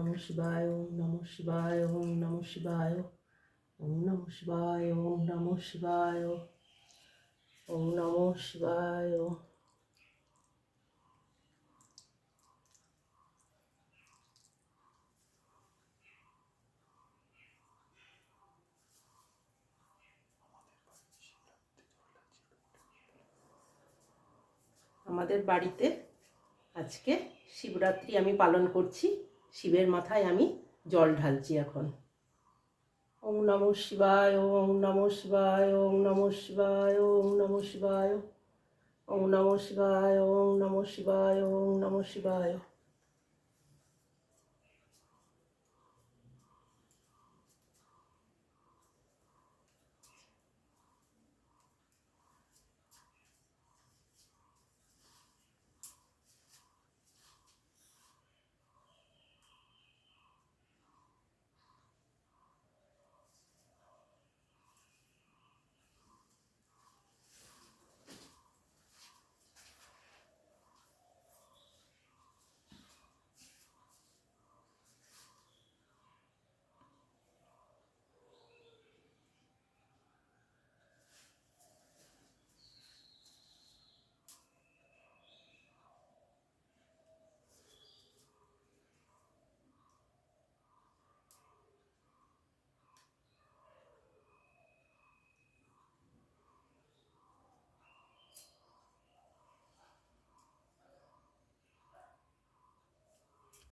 নমঃ শিবায়, ওম নমঃ শিবায়, ওম নমঃ শিবায়, ওম নমঃ শিবায়, ওম নমঃ শিবায়, ওম নমঃ শিবায়। আমাদের বাড়িতে আজকে শিবরাত্রি আমি পালন করছি। শিবের মাথায় আমি জল ঢালছি এখন। ওম নমঃ শিবায়, ওম নমঃ শিবায়, ওম নমঃ শিবায়, ওম নমঃ শিবায়, ওম নমঃ শিবায়, ওম নমঃ শিবায়, ওম নমঃ শিবায়।